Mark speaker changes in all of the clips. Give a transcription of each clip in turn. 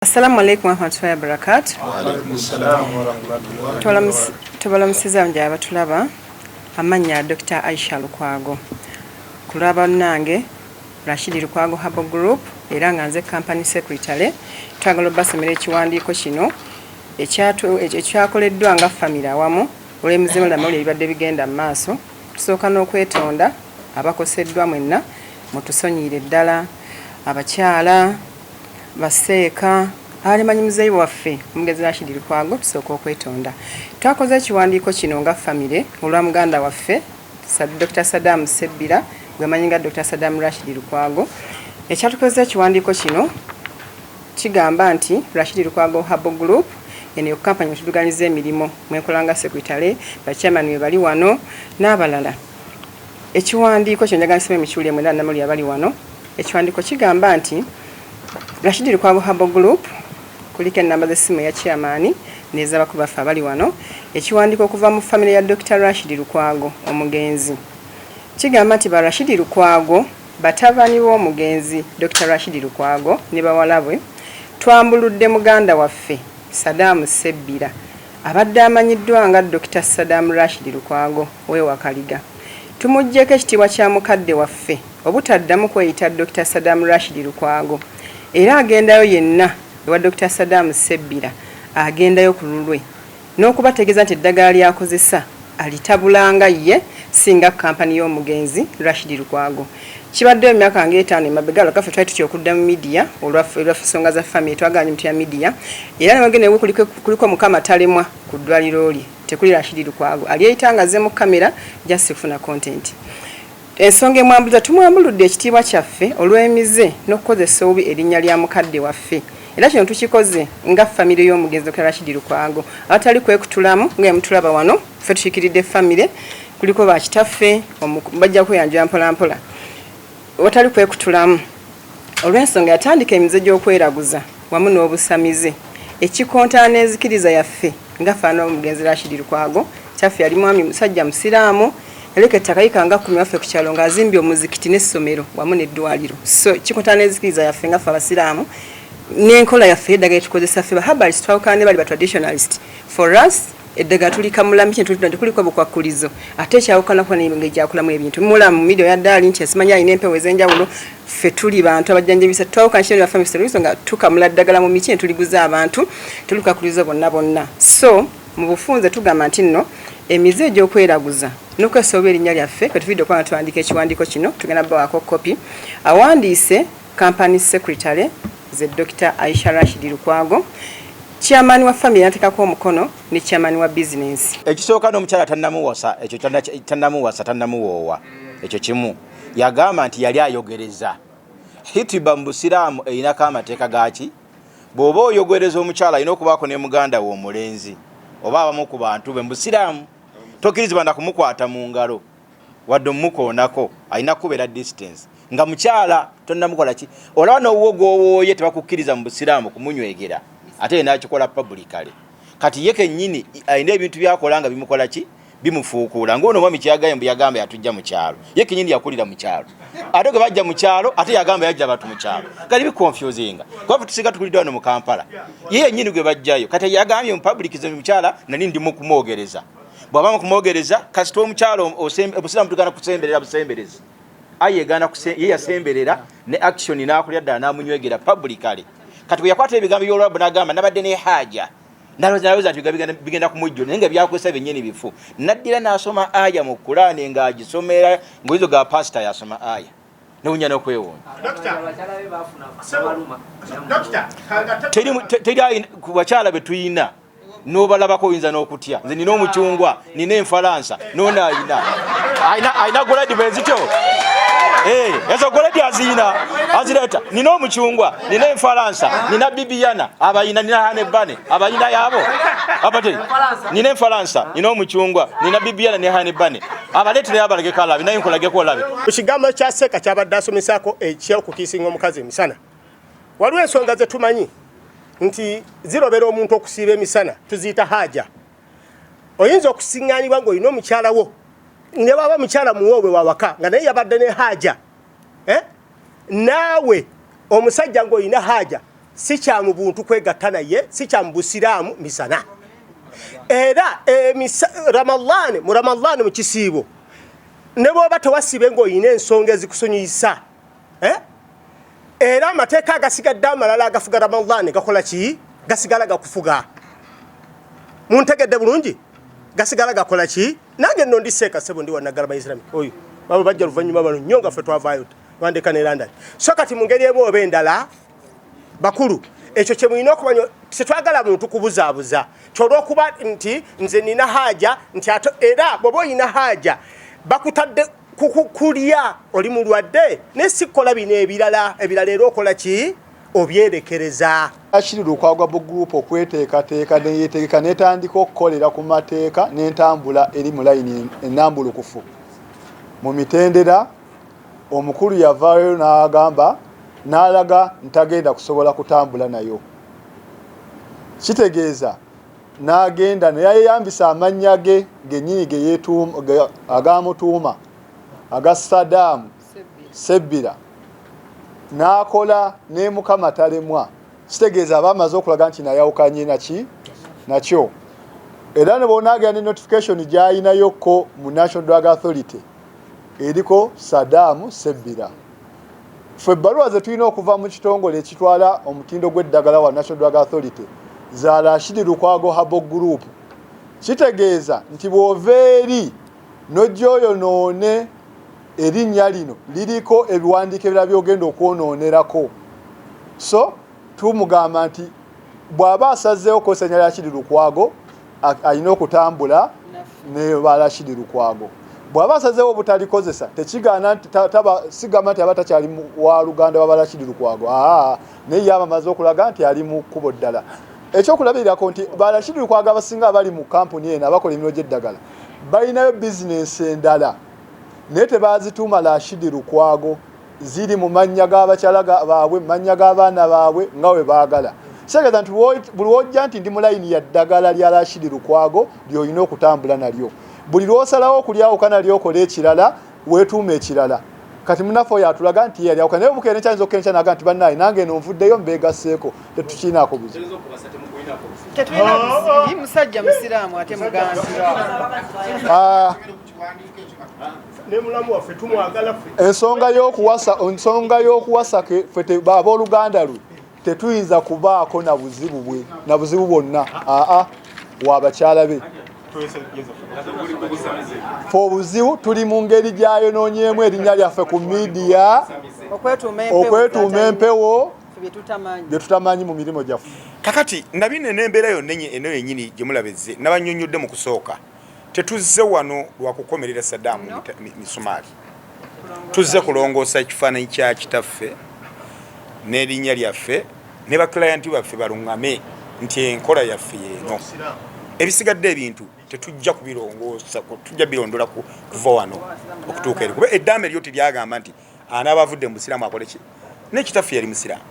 Speaker 1: Assalamu alaikum wa rahmatullahi wa barakatuh.
Speaker 2: Wa alaikum assalam wa rahmatullahi.
Speaker 1: Tubalamusiza njaba tulaba amanya Dr. Aisha Lukwago. Kulaba nange Rashid Lukwago Habo Group era nga nze company secretary twagala basomera ekiwandiiko kino ekyakoleddwa nga family awamu Olwemize mulamuli ebibadde bigenda maaso tusooka n'okwetonda abakoseddwa mwenna mutusonyiire ddala abakyala baseeka alimanyi muzeeyi waffe omugezi Rashid Lukwago tusooka okwetonda twakoze ekiwandiiko kino nga family olwa muganda waffe Dr. Sadam Sebbira gwe manyinga Dr. Sadam Rashid Lukwago ekyatukoze ekiwandiiko kino kigamba nti Rashid Lukwago Habo Group eno kampani tuduganiza emirimu mwekolanga secretary bachairman we bali wano n'abalala ekiwandiiko kino njagala nsome mikyule mwenda namuli abali wano ekiwandiiko kigamba nti Rashid Lukwago Habo Group kuliko namba z'essimu ya chairman n'ez'abakulu baffe abali wano ekiwandiiko okuva mu family ya Dr. Rashid Lukwago omugenzi kigamba nti ba Rashid Lukwago batabani b'omugenzi Dr. Rashid Lukwago ne bawalabwe twambuludde muganda waffe Sadam Sebbira abadde amanyiddwa nga Dr. Sadam Rashid Lukwago wewa Kaliga Tumujjeko ekitibwa kya Mukadde waffe Obutadamu Kweyita Dr. Sadam Rashid Lukwago era agendayo yenna ewa Dr. Sadam Sebbira agendayo ku lulwe n'okubategeeza nti eddagala lyakozesa alitabulanga ye singa kampani y'omugenzi Rashid Lukwago kibadde emyaka ng'etaano emabega kaffe twali tutya okudda mu media olwaffe ensonga za family twaganye mutya media era nemagene kuliko mukama talemwa ku ddwaliro lye tekuli Rashid Lukwago aliyeitangaze mu kamera just kufuna content ensonga emwambuza tumwambuludde ekitiibwa kyaffe Olwemize n'okukozesa obubi erinnya lya mukadde waffe era kino tukikoze nga family y'omugenzi Dr. Rashid Lukwago abatali kwekutulamu nga emutulaba wano ffe tukikiridde family kuliko bakitaffe bajja kweyanjula mpolampola watali kwekutulamu olw'ensonga yatandika emize gy'okweraguza wamu n'obusamize ekikontaana ezikiriza yaffe nga faana omugenzi Rashid Lukwago kyaffe yali mwami musajja musiraamu yaleka ettaka yikanga 10 waffe ku kyalo ng'azimbye omuzikiti n'essomero wamu n'eddwaliro so ekikontaana ezikiriza yaffe nga ffe abasiraamu n'enkola yaffe eddagala tukozesa ffe bahabalist twawukana bali ba traditionalist for us eddagala tulikamulamu kintu tuliko bukwakulizo ate ekyawukana kwa n'engeri gyakulamu ebintu mulamu midio yaddaali nti asimanya alina empewo ez'enjawulo ffe tuli bantu abajjanjabisa twawukana kintu baffe mister nga tukamula ddagala mu miti tuliguza abantu tulikakulizo bonna so mu bufunze tugamba nti nno emize egy'okweraguza n'okwesoba erinnya lyaffe kwe tuvidde okwana tuwandiika ekiwandiiko kino tugenda bawaako kopi awandiise company secretary ze Dr. Aisha Rashid Lukwago chairman wa family yatekako omukono ne chairman wa business
Speaker 3: ekisooka n'omukyala tannamuwasa ekyo tannamuwoowa ekyo kimu yagamba nti yali ayogereza Ekitibwa mu busiraamu erinako amateeka gaaki bw'oba oyogereza omukyala alina okubaako ne muganda we omulenzi oba abamu ku bantu be mu busiraamu tokkirizibwa na kumukwata mu ngalo wadde omukoonako alina kubeera distance nga mukyala tonnamukola ki olaba n'owuwo gw'owooye tebakukkiriza mu busiraamu kumunywegera ate yena akikola publicly kati ye kennyini alina ebintu byakola nga bimukola ki bimufuukuula ng'ono omwami kyagaye mbu yagamba yatujja mu kyalo ye kennyini yakulira mu kyalo ate gwe bajja mu kyalo ate yagamba yajja abantu mu kyalo kati bikonfusinga kuba tusinga tukulidde wano mu Kampala ye yennyini gwe bajjayo kati yagambye mu publicize mukyala nani ndimu kumwogereza bw'aba kumwogereza kasita omukyalo obusiraamu tugana kusemberera busemberezi ye yasemberera ne action n'akulya ddala n'amunywegera publicly kati yakwata ebigambo by'olwabu n'agamba nabadde ne haja nalowooza nti bigenda kumujjula naye nga byakozesa byennyini bifu naddira n'asoma aya mu Kulaani ng'agisomera ng'oyizo ga pasita yasoma aya newunya n'okwewuunya teri ku bakyala be tuyina n'obalabako oyinza n'okutya nze nina omucungwa nina enfalansa noona ayina goladi bwenzityo ezo goladi azireta nina omucungwa nina enfalansa nina bibiyana abayina nina hanebane abayina yabo abate nina enfalansa nina omucungwa nina bibiyana ne hanebane abaleetera abalage kalabi naye nkolageko olabe
Speaker 2: ekigambo kya Seeka kyabadde asomesaako ekyokukiisinga omukazi emisana waliwo ensonga ze tumanyi nti zirobera omuntu okusiiba emisana tuziyita haja oyinza okusiŋŋaanibwa ng'olina omukyala wo ne baba mukyala muwowe wawaka nga naye yabadde ne haja naawe omusajja ng'olina haja si kya mu buntu kwegatta naye si kya mu busiraamu misana era mu ramadhan mu kisiibo ne bw'oba tewasibe ng'olina ensonga ezikusonyiyisa era amateeka agasigadde amalala agafuga ramadhan gakola ki gasigala gakufuga muntegedde bulungi gasigala gakola ki nange nno ndi Seeka Ssebo ndi wanagala baisirami oyo baba bajja luvannyuma bano nnyo nga ffe twavaayo wandeka ne London so kati mu ngeri emu oba endala bakulu ekyo kye mulina okumanya tetwagala muntu kubuzaabuza kyolwokuba nti nze nina haja nti era bw'oba olina haja bakutadde kukulya oli mulwadde nesikola bino ebirala era okola ki obyerekereza
Speaker 4: Rashid Lukwago group okweteekateeka neyetegeka netandika okukolera ku mateeka n'entambula eri mu layini ennambulukufu mu mitendera omukulu yavaayo n'agamba n'alaga ntagenda kusobola kutambula nayo kitegeeza n'agenda neyayeyambisa amannya ge gennyini agamutuuma aga Sadam Sebbira n'akola ne Mukama talemwa kitegeeza abamaze okulaga nti nayawukanye nakyo era ne bonaagera ne notification gyayinayokko mu National Drug Authority eriko Sadam Sebbira ffe ebbaluwa ze tulina okuva mu kitongole ekitwala omutindo gw'eddagala wa National Drug Authority za Rashid Lukwago Habo Group kitegeeza nti bw'ova eri n'ojja oyonoone erinnya lino liriko ebiwandiiko ebirala by'ogenda okwononerako so tumugamba nti bw'aba asazeewo kozesa Rashid Lukwago alina okutambula ne ba Rashid Lukwago bw'aba asazeewo obutalikozesa tekigaana nti sigamba nti aba takyali wa Luganda wa Rashid Lukwago naye yaba amaze okulaga nti ali mu kkubo ddala ekyokulabirako nti ba Rashid Lukwago abasinga abali mu kampuni eno abakola emirimu gy'eddagala balinayo bizinesi endala naye tebazituuma Rashid Lukwago ziri mu mannya g'abakyala baabwe mannya g'abaana baabwe nga we baagala kitegeeza nti buli wojja nti ndi mu layini ya ddagala lya Rashid Lukwago ly'olina okutambula nalyo buli lw'osalawo okulyawuka nalyo okola ekirala weetuuma ekirala kati munafu oyo atulaga nti yalyawuka naye obukeera nekyayinza okukenya naga nti bannaayi nange eno nvuddeyo mbeegaseeko tetukiinaako buzibu
Speaker 1: tetulina buzibu musajja musiraamu ate muganzi
Speaker 4: ensonga y'okuwasa ffe abooluganda lwe tetuyinza kubaako na buzibu bwonna waabakyala be fe obuzibu tuli mu ngeri gyayonoonyeemu erinnya lyaffe ku midiya okwetuuma empewo bye tutamanyi mu mirimu gyaffe
Speaker 5: kakati nabine n'embeera yonna eno yennyini gye mulabezze nabannyonnyodde mu kusooka tetuzze wano lwakukomerera Sadam misumaali tuzze kulongoosa ekifaananyi kya kitaffe n'erinnya lyaffe ne bakilayanti baffe baluŋŋame nti enkola yaffe yeeno ebisigadde ebintu tetujja kubirongoosa tujja birondola kuva wano okutuuka eri kuba eddaame eryo teryagamba nti anaaba avudde mu busiraamu akole ki n'ekitaffe yali musiraamu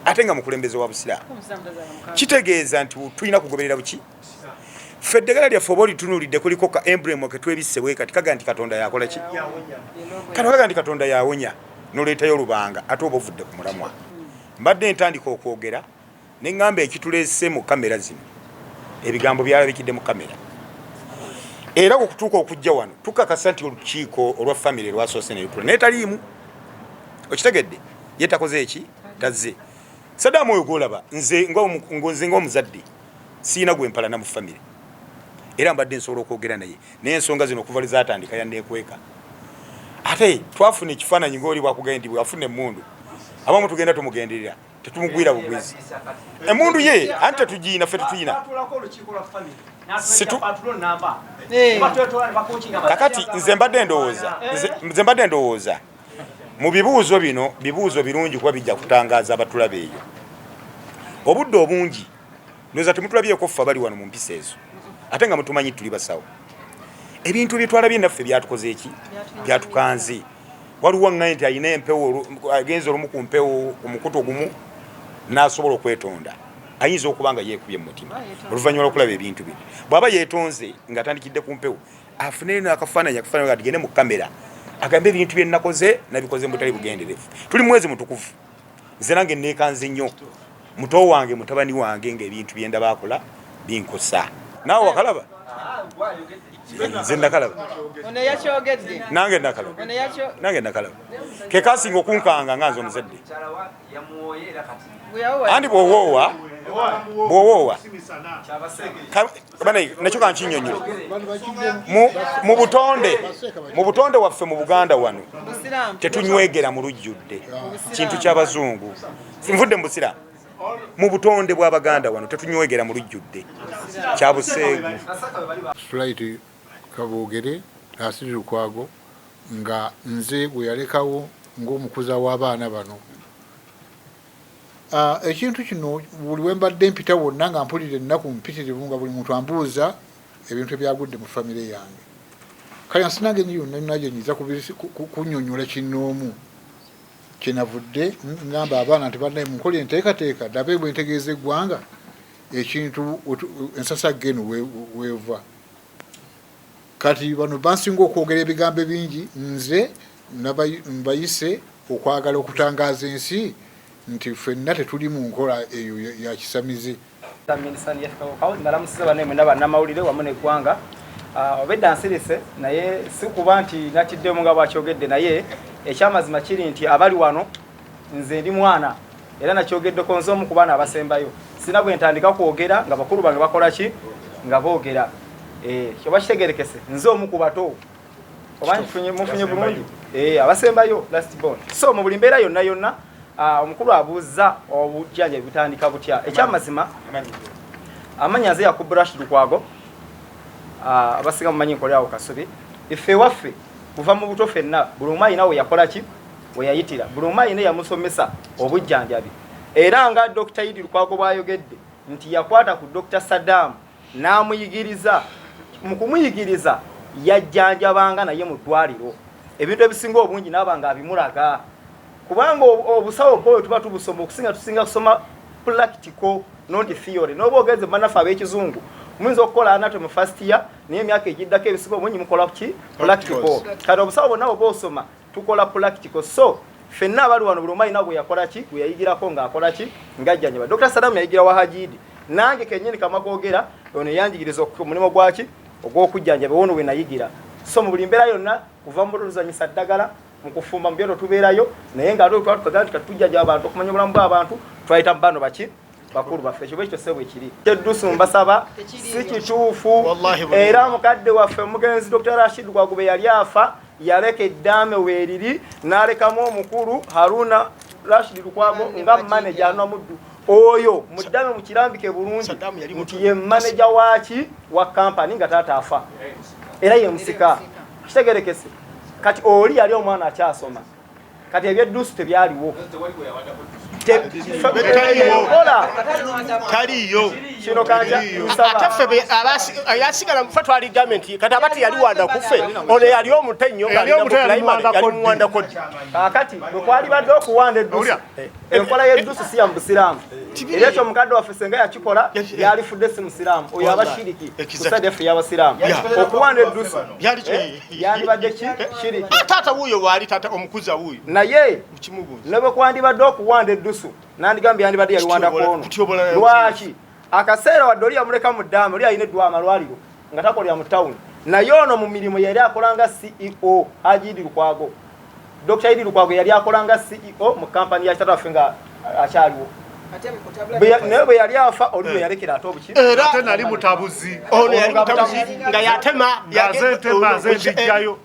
Speaker 5: ate nga mukulembeze wa busiraamu kitegeeza nti tulina kugoberera buki ffe eddagala lyaffe oba olitunuulidde kuliko ka emblem ke twebisse bwe kati kaga nti Katonda yakola ki kati kaga nti Katonda yawonya n'oleetayo olubanga ate oba ovudde ku mulamwa mbadde ntandika okwogera ne ŋŋamba ekituleese mu kamera zino ebigambo byalabikidde mu kamera era okutuuka okujja wano tukakasa nti olukiiko olwa famire lwasoose ne lutula naye taliimu okitegedde ye takoze eki tazze Sadam oyo gwolaba nze ng'omuzadde siina gwe mpalana mu famire era mbadde nsobola okwogera naye ensonga zino okuva lizatandika yanneekweka ate twafuna ekifaananyi ng'oli bwakugenda bwe wafuna emmundu abamu tugenda tumugenderera tetumugwira bugwizi emmundu ye anti tetugiina ffe tetuyina kakati nze mbadde ndowooza mu bibuuzo bino bibuuzo birungi kuba bijja kutangaaza abatulaba eyo obudde obungi ndowooza temutulabyeko ffe abali wano mu mpisa ezo ate nga mutumanyi tuli basawo ebintu byetwalabye naffe byatukoze eki byatukanze waliwo ŋŋaye nti ayina empewo agenza olumu ku mpewo omukutu ogumu n'asobola okwetonda ayinza okuba nga yeekubye mu mutima oluvannyuma lw'okulaba ebintu bino bw'aba yeetonze ng'atandikidde ku mpewo afuneyo n'akafaananyi nga tugende mu kamera agambe ebintu bye nakoze nabikoze mu butali bugenderevu tuli mwezi mutukuvu nze nange neekanze nnyo muto wange mutabani wange ng'ebintu byenda bakola binkosa naawe wakalaba nze nakalaba nange nakalaba kekasinga okunkanga nga nze omuzadde andi bwowoowa nakyo kankinyonyo mu butonde waffe mu Buganda wano tetunywegera mu lujjudde kintu ky'abazungu nvudde mu busiraamu mu butonde bw'Abaganda wano tetunywegera mu lujjudde kya buseegu
Speaker 6: Flight Kaboogere Rashid Lukwago nga nze bwe yalekawo ng'omukuza w'abaana bano. Ekintu kino buli we mbadde mpita wonna nga mpulira ennaku mpitirivu nga buli muntu ambuuza ebintu ebyagudde mu famire yange. Kale nsinange yonna najo nyiza kunnyonnyola kinnoomu kyenavudde ngamba abaana nti bannaye munkola enteekateeka dabe bwe ntegeeza eggwanga ekintu ensasa geno weeva. Kati bano bansinga okwogera ebigambo bingi nze mbayise okwagala okutangaaza ensi nti ffenna tetuli mu nkola eyo ya kisamize.
Speaker 7: Nalamusiza banne mwena bannamawulire wamu n'eggwanga obedda nsirise naye si kuba nti natiddemu nga bwakyogedde naye ekyamazima kiri nti abali wano nze ndi mwana era nakyogeddeko nze omu ku baana abasembayo sina bwe ntandika kwogera nga bakulu bange bakola ki nga boogera kyoba kitegerekese nze omu ku bato oba mufunye bulungi abasembayo last born. So mu buli mbeera yonna yonna omukulu abuuza obujjanjabi butandika butya. Ekyamazima amanya nze Yakubu Rashid Lukwago abasinga mumanyi nkolera awo Kasubi ife waffe kuva mu buto ffenna buli omu alina we yakola ki we yayitira buli omu alina yamusomesa obujjanjabi era nga Dr. Idi Lukwago bwayogedde nti yakwata ku Dr. Sadam n'amuyigiriza mu kumuyigiriza yajjanjabanga naye mu ddwaliro ebintu ebisinga obungi n'abanga abimulaga kubanga obusawo bwo tuba tubusoma okusinga tusinga kusoma practical not theory n'oba ogeze banafa ab'ekizungu muyinza okukola anatomy first year naye emyaka egiddako ebisinga obungi mukola ki practical kati obusawo bonna bwe bwosoma tukola practical. So ffenna abali wano buli omu alina bwe yakola ki bwe yayigirako ng'akola ki ng'ajjanjaba. Dr. Sadam yayigira wa Hajidi nange kennyini kamakoogera ono yanjigiriza omulimu gwaki ogw'okujjanjaba wono we nayigira. So mu buli mbeera yonna kuva mu luzanyisa ddagala mu kufumba mu byoto tubeerayo naye nga twatukagaa nti katujjanjaba abantu okumanya obulamu bw'abantu twayita mu bano baki bakulu baffe ekyo bwekityo sebo ekiri eddusu mbasaba si kituufu era mukadde waffe omugenzi Dr. Rashid Lukwago bwe yali afa yaleka eddaame weeriri n'alekamu omukulu Haruna Rashid Lukwago nga manager anamuddu oyo muddaame mukirambike bulungi nti ye manager waki wa kampani nga taata afa era ye musika kitegerekese kati oli yali omwana akyasoma kati ebyeddusu tebyaliwo
Speaker 2: taliyo kino kanja ataffe yasigala mufe twali gamenti kati abati yali wanda kufe ono yali omutenyo yali muwanda kodi
Speaker 7: kakati bwekwali badde okuwanda eddusu enkola y'eddusu si ya mubusiraamu era ekyo mukadde waffe senga yakikola yalifudde si musiraamu oyo abashiriki kusade ffe y'abasiraamu okuwanda eddusu yalibadde ki shiriki
Speaker 2: taata wuuyo waali taata omukuza wuuyo
Speaker 7: naye ne bwe kwandibadde okuwanda eddusu nandigambye yandibadde yaliwandako ono lwaki akaseera wadde oli yamuleka mu ddaama oli alina eddwa amalwaliro nga takolera mu tawuni naye ono mu mirimu yali akola nga CEO Haji Idi Lukwago. Dr. Idi Lukwago yali akola nga CEO mu kampani ya kitata waffe nga akyaliwo naye bwe yali afa oli bwe yalekera ate obuki
Speaker 2: era ate nali mutabuzi ono yali mutabuzi nga yatema yazentema zendijjayo